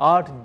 8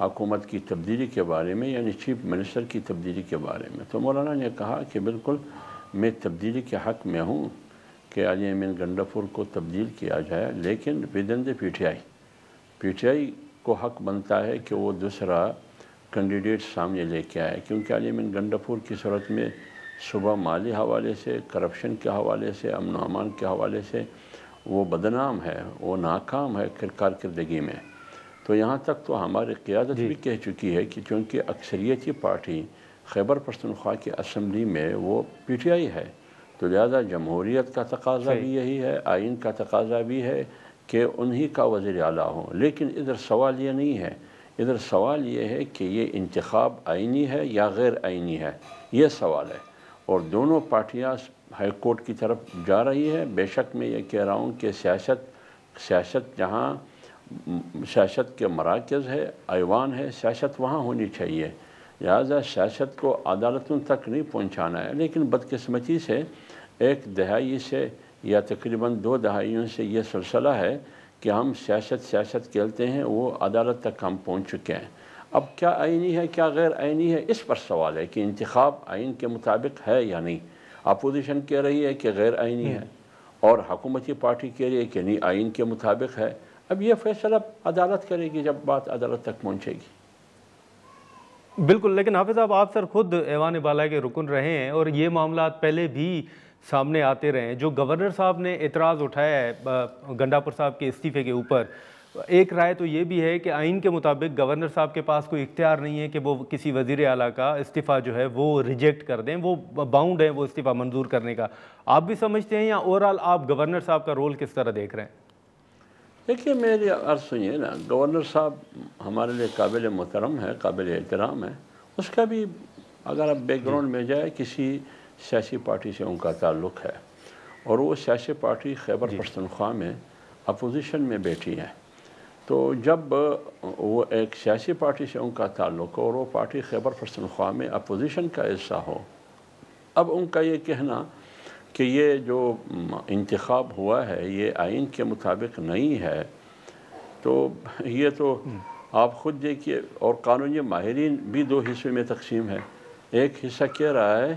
حکومت کی تبدیلی کے بارے میں، یعنی چیف منسٹر کی تبدیلی کے بارے میں، تو مولانا نے کہا کہ بالکل میں تبدیلی کے حق میں ہوں کہ علی امین گنڈافور کو تبدیل کیا جائے، لیکن ودن دی پی ٹی آئی کو حق بنتا ہے کہ وہ دوسرا کینڈیڈیٹ سامنے لے کے آئے، کیونکہ علی امین گنڈافور کی صورت میں صبح مالی حوالے سے، کرپشن کے حوالے سے، امن و امان کے حوالے سے وہ بدنام ہے، وہ ناکام ہے کارکردگی میں۔ تو یہاں تک تو ہماری قیادت بھی کہہ چکی ہے کہ چونکہ اکثریتی پارٹی خیبر پختونخوا کی اسمبلی میں وہ پی ٹی آئی ہے، تو لہذا جمہوریت کا تقاضا بھی یہی ہے، آئین کا تقاضا بھی ہے کہ انہی کا وزیر اعلیٰ ہو۔ لیکن ادھر سوال یہ نہیں ہے، ادھر سوال یہ ہے کہ یہ انتخاب آئینی ہے یا غیر آئینی ہے، یہ سوال ہے۔ اور دونوں پارٹیاں ہائی کورٹ کی طرف جا رہی ہے۔ بے شک میں یہ کہہ رہا ہوں کہ سیاست جہاں سیاست کے مراکز ہے، ایوان ہے، سیاست وہاں ہونی چاہیے، لہذا سیاست کو عدالتوں تک نہیں پہنچانا ہے۔ لیکن بدقسمتی سے ایک دہائی سے یا تقریباً 2 دہائیوں سے یہ سلسلہ ہے کہ ہم سیاست کھیلتے ہیں، وہ عدالت تک ہم پہنچ چکے ہیں۔ اب کیا آئینی ہے کیا غیر آئینی ہے، اس پر سوال ہے کہ انتخاب آئین کے مطابق ہے یا نہیں۔ اپوزیشن کہہ رہی ہے کہ غیر آئینی ہے اور حکومتی پارٹی کہہ رہی ہے کہ نہیں آئین کے مطابق ہے۔ اب یہ فیصلہ عدالت کرے گی جب بات عدالت تک پہنچے گی۔ بالکل، لیکن حافظ صاحب آپ سر خود ایوان بالا کے رکن رہے ہیں اور یہ معاملات پہلے بھی سامنے آتے رہے ہیں۔ جو گورنر صاحب نے اعتراض اٹھایا ہے گنڈاپور صاحب کے استعفے کے اوپر، ایک رائے تو یہ بھی ہے کہ آئین کے مطابق گورنر صاحب کے پاس کوئی اختیار نہیں ہے کہ وہ کسی وزیر اعلیٰ کا استعفیٰ جو ہے وہ ریجیکٹ کر دیں، وہ باؤنڈ ہیں وہ استعفیٰ منظور کرنے کا۔ آپ بھی سمجھتے ہیں یا اوورآل آپ گورنر صاحب کا رول کس طرح دیکھ رہے ہیں؟ دیکھیے میری عرض سنیے نا، گورنر صاحب ہمارے لیے قابل محترم ہے، قابل احترام ہے۔ اس کا بھی اگر آپ بیک گراؤنڈ میں جائے، کسی سیاسی پارٹی سے ان کا تعلق ہے اور وہ سیاسی پارٹی خیبر پختونخوا میں اپوزیشن میں بیٹھی ہے۔ تو جب وہ ایک سیاسی پارٹی سے ان کا تعلق ہو اور وہ پارٹی خیبر پختونخوا میں اپوزیشن کا حصہ ہو، اب ان کا یہ کہنا کہ یہ جو انتخاب ہوا ہے یہ آئین کے مطابق نہیں ہے، تو یہ تو آپ خود دیکھیے۔ اور قانونی ماہرین بھی 2 حصوں میں تقسیم ہے، ایک حصہ کہہ رہا ہے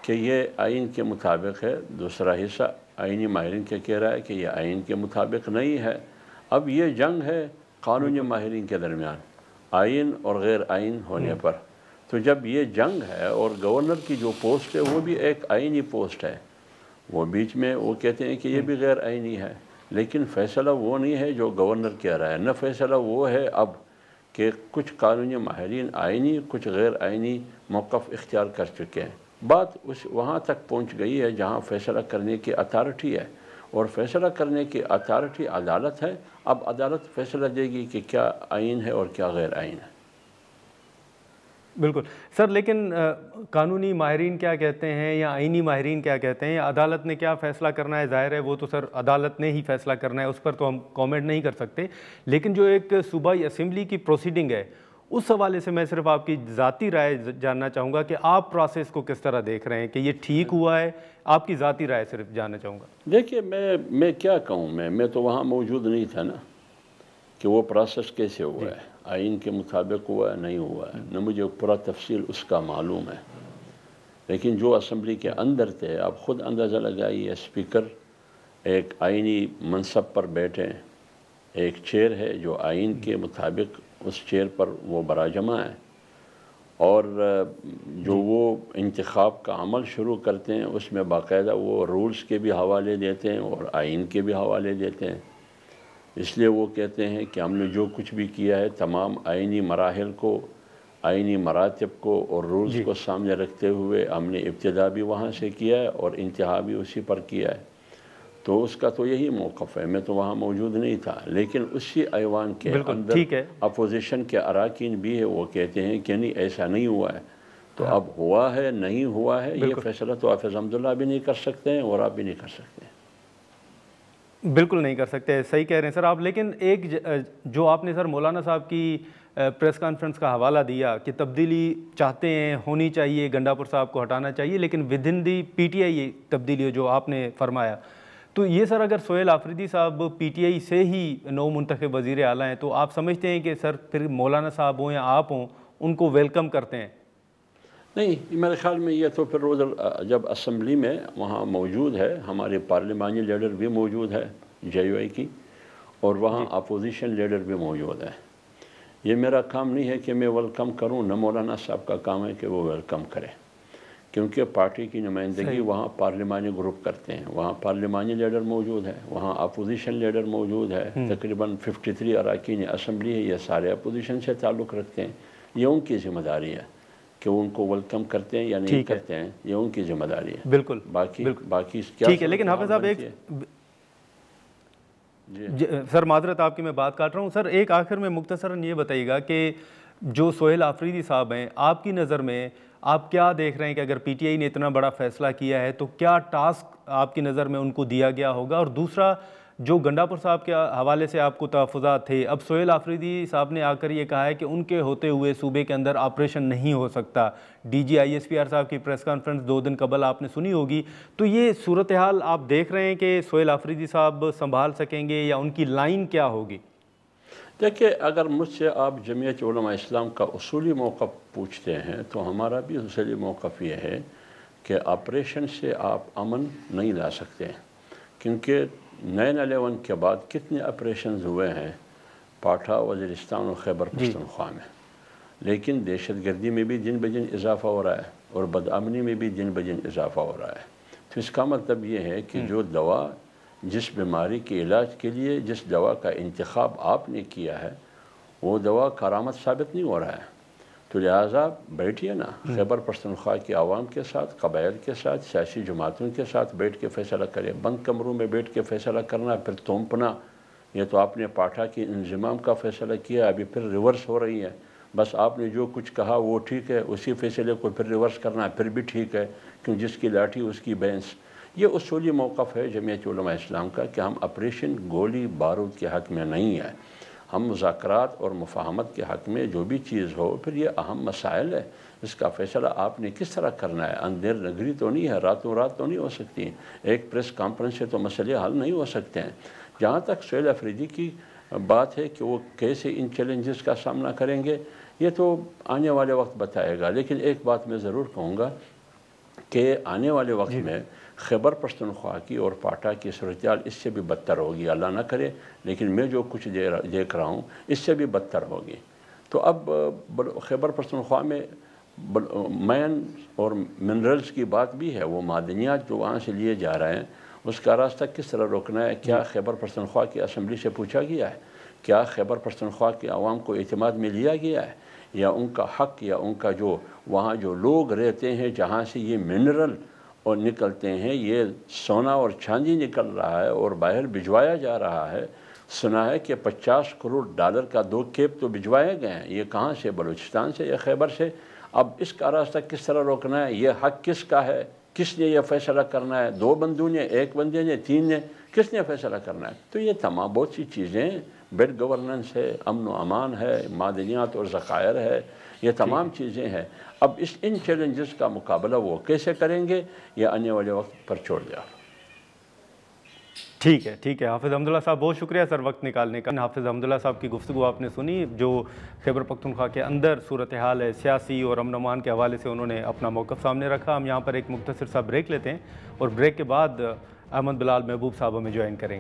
کہ یہ آئین کے مطابق ہے، دوسرا حصہ آئینی ماہرین کے کہہ رہا ہے کہ یہ آئین کے مطابق نہیں ہے۔ اب یہ جنگ ہے قانونی ماہرین کے درمیان، آئین اور غیر آئین ہونے پر۔ تو جب یہ جنگ ہے اور گورنر کی جو پوسٹ ہے وہ بھی ایک آئینی پوسٹ ہے، وہ بیچ میں وہ کہتے ہیں کہ یہ بھی غیر آئینی ہے، لیکن فیصلہ وہ نہیں ہے جو گورنر کہہ رہا ہے، نہ فیصلہ وہ ہے اب کہ کچھ قانونی ماہرین آئینی کچھ غیر آئینی موقف اختیار کر چکے ہیں۔ بات وہاں تک پہنچ گئی ہے جہاں فیصلہ کرنے کی اتھارٹی ہے، اور فیصلہ کرنے کی اتھارٹی عدالت ہے۔ اب عدالت فیصلہ دے گی کہ کیا آئین ہے اور کیا غیر آئین ہے۔ بالکل سر، لیکن قانونی ماہرین کیا کہتے ہیں یا آئینی ماہرین کیا کہتے ہیں، عدالت نے کیا فیصلہ کرنا ہے ظاہر ہے وہ تو سر عدالت نے ہی فیصلہ کرنا ہے، اس پر تو ہم کامنٹ نہیں کر سکتے۔ لیکن جو ایک صوبائی اسمبلی کی پروسیڈنگ ہے اس حوالے سے میں صرف آپ کی ذاتی رائے جاننا چاہوں گا کہ آپ پروسیس کو کس طرح دیکھ رہے ہیں کہ یہ ٹھیک ہوا ہے، آپ کی ذاتی رائے صرف جاننا چاہوں گا۔ دیکھیے میں کیا کہوں، میں تو وہاں موجود نہیں تھا نا کہ وہ پروسیس کیسے ہوا ہے، آئین کے مطابق ہوا ہے نہیں ہوا ہے، نہ مجھے پورا تفصیل اس کا معلوم ہے۔ لیکن جو اسمبلی کے اندر تھے، آپ خود اندازہ لگائیے، اسپیکر ایک آئینی منصب پر بیٹھے، ایک چیئر ہے جو آئین کے مطابق اس چیئر پر وہ براجمع ہے، اور جو وہ انتخاب کا عمل شروع کرتے ہیں اس میں باقاعدہ وہ رولز کے بھی حوالے دیتے ہیں اور آئین کے بھی حوالے دیتے ہیں۔ اس لیے وہ کہتے ہیں کہ ہم نے جو کچھ بھی کیا ہے تمام آئینی مراحل کو، آئینی مراتب کو اور رولز کو سامنے رکھتے ہوئے ہم نے ابتدا بھی وہاں سے کیا ہے اور انتہا بھی اسی پر کیا ہے۔ تو اس کا تو یہی موقف ہے، میں تو وہاں موجود نہیں تھا، لیکن اسی ایوان کے اندر اپوزیشن کے اراکین بھی ہے، وہ کہتے ہیں کہ نہیں ایسا نہیں ہوا ہے۔ تو اب ہوا ہے نہیں ہوا ہے یہ فیصلہ تو حافظ حمداللہ بھی نہیں کر سکتے ہیں اور آپ بھی نہیں کر سکتے ہیں۔ بالکل نہیں کر سکتے، صحیح کہہ رہے ہیں سر آپ۔ لیکن ایک جو آپ نے سر مولانا صاحب کی پریس کانفرنس کا حوالہ دیا کہ تبدیلی چاہتے ہیں، ہونی چاہیے، گنڈاپور صاحب کو ہٹانا چاہیے، لیکن with in the P T I تبدیلی جو آپ نے فرمایا، تو یہ سر اگر سہیل آفریدی صاحب پی ٹی آئی سے ہی نو منتخب وزیر اعلیٰ ہیں تو آپ سمجھتے ہیں کہ سر پھر مولانا صاحب ہوں یا آپ ہوں ان کو ویلکم کرتے ہیں؟ نہیں، میرے خیال میں یہ تو پھر جب اسمبلی میں وہاں موجود ہے، ہمارے پارلیمانی لیڈر بھی موجود ہے جے یو آئی کی، اور وہاں اپوزیشن لیڈر بھی موجود ہے. یہ میرا کام نہیں ہے کہ میں ویلکم کروں، نہ مولانا صاحب کا کام ہے کہ وہ ویلکم کرے، کیونکہ پارٹی کی نمائندگی وہاں پارلیمانی گروپ کرتے ہیں، وہاں پارلیمانی لیڈر موجود ہے، وہاں اپوزیشن لیڈر موجود ہے. تقریباً 53 اراکین اسمبلی ہے، یہ سارے اپوزیشن سے تعلق رکھتے ہیں. یہ ان کی ذمہ داری ہے کہ ان کو ویلکم کرتے ہیں یا نہیں کرتے ہیں، یہ ان کی ذمہ داری ہے. بالکل. باقی کیا ٹھیک ہے، لیکن حافظ صاحب ایک سر معذرت آپ کی میں بات کاٹ رہا ہوں سر، ایک آخر میں مختصراً یہ بتائیے گا کہ جو سہیل آفریدی صاحب ہیں، آپ کی نظر میں آپ کیا دیکھ رہے ہیں کہ اگر پی ٹی آئی نے اتنا بڑا فیصلہ کیا ہے تو کیا ٹاسک آپ کی نظر میں ان کو دیا گیا ہوگا؟ اور دوسرا، جو گنڈاپور صاحب کے حوالے سے آپ کو تحفظات تھے، اب سہیل آفریدی صاحب نے آ کر یہ کہا ہے کہ ان کے ہوتے ہوئے صوبے کے اندر آپریشن نہیں ہو سکتا. D G I S P R صاحب کی پریس کانفرنس 2 دن قبل آپ نے سنی ہوگی. تو یہ صورتحال آپ دیکھ رہے ہیں کہ سہیل آفریدی صاحب سنبھال سکیں گے یا ان کی لائن کیا ہوگی؟ دیکھیں، اگر مجھ سے آپ جمعیت علماء اسلام کا اصولی موقف پوچھتے ہیں تو ہمارا بھی اصولی موقف یہ ہے کہ آپریشن سے آپ امن نہیں لا سکتے، کیونکہ 9/11 کے بعد کتنے آپریشنز ہوئے ہیں پاٹھا، وزیرستان اور خیبر پختونخوا میں، لیکن دہشت گردی میں بھی دن بدن اضافہ ہو رہا ہے اور بدامنی میں بھی دن بدن اضافہ ہو رہا ہے. تو اس کا مطلب یہ ہے کہ جو دوا جس بیماری کے علاج کے لیے جس دوا کا انتخاب آپ نے کیا ہے وہ دوا کارآمد ثابت نہیں ہو رہا ہے. تو لہٰذا بیٹھیے نا، خیبر پختونخوا کے عوام کے ساتھ، قبائل کے ساتھ، سیاسی جماعتوں کے ساتھ بیٹھ کے فیصلہ کرے. بند کمروں میں بیٹھ کے فیصلہ کرنا پھر تونپنا، یہ تو آپ نے پاٹھا کے انضمام کا فیصلہ کیا، ابھی پھر ریورس ہو رہی ہے. بس آپ نے جو کچھ کہا وہ ٹھیک ہے، اسی فیصلے کو پھر ریورس کرنا پھر بھی ٹھیک ہے، کیوں جس کی لاٹھی اس کی بینس. یہ اصولی موقف ہے جمعیت علماء اسلام کا کہ ہم آپریشن گولی بارود کے حق میں نہیں ہیں، ہم مذاکرات اور مفاہمت کے حق میں جو بھی چیز ہو. پھر یہ اہم مسائل ہے، اس کا فیصلہ آپ نے کس طرح کرنا ہے. اندھیر نگری تو نہیں ہے، راتوں رات تو نہیں ہو سکتی، ایک پریس کانفرنس سے تو مسئلے حل نہیں ہو سکتے ہیں. جہاں تک سہیل آفریدی کی بات ہے کہ وہ کیسے ان چیلنجز کا سامنا کریں گے، یہ تو آنے والے وقت بتائے گا. لیکن ایک بات میں ضرور کہوں گا کہ آنے والے وقت میں خیبر پختونخوا کی اور پاٹھا کی صورتحال اس سے بھی بدتر ہوگی، اللہ نہ کرے، لیکن میں جو کچھ دیکھ رہا ہوں اس سے بھی بدتر ہوگی. تو اب خیبر پختونخوا میں مین اور منرلز کی بات بھی ہے، وہ معدنیات جو وہاں سے لیے جا رہے ہیں اس کا راستہ کس طرح روکنا ہے. کیا خیبر پختونخوا کی اسمبلی سے پوچھا گیا ہے؟ کیا خیبر پختونخوا کے عوام کو اعتماد میں لیا گیا ہے؟ یا ان کا حق یا ان کا جو وہاں جو لوگ رہتے ہیں جہاں سے یہ منرل اور نکلتے ہیں، یہ سونا اور چاندی نکل رہا ہے اور باہر بھجوایا جا رہا ہے. سنا ہے کہ $50 کروڑ کا 2 کیپ تو بھجوائے گئے ہیں. یہ کہاں سے؟ بلوچستان سے یا خیبر سے. اب اس کا راستہ کس طرح روکنا ہے؟ یہ حق کس کا ہے؟ کس نے یہ فیصلہ کرنا ہے؟ 2 بندوں نے، 1 بندے نے، 3 نے؟ کس نے فیصلہ کرنا ہے؟ تو یہ تمام بہت سی چیزیں، بیڈ گورننس ہے، امن و امان ہے، معدنیات اور ذخائر ہے، یہ تمام چیزیں ہیں. اب ان چیلنجز کا مقابلہ وہ کیسے کریں گے یہ آنے والے وقت پر چھوڑ دیا. ٹھیک ہے حافظ حمداللہ صاحب، بہت شکریہ سر وقت نکالنے کا. حافظ حمداللہ صاحب کی گفتگو آپ نے سنی، جو خیبر پختونخوا کے اندر صورتحال ہے سیاسی اور امن و امان کے حوالے سے انہوں نے اپنا موقف سامنے رکھا. ہم یہاں پر ایک مختصر سا بریک لیتے ہیں اور بریک کے بعد احمد بلال محبوب صاحب ہمیں جوائن کریں گے.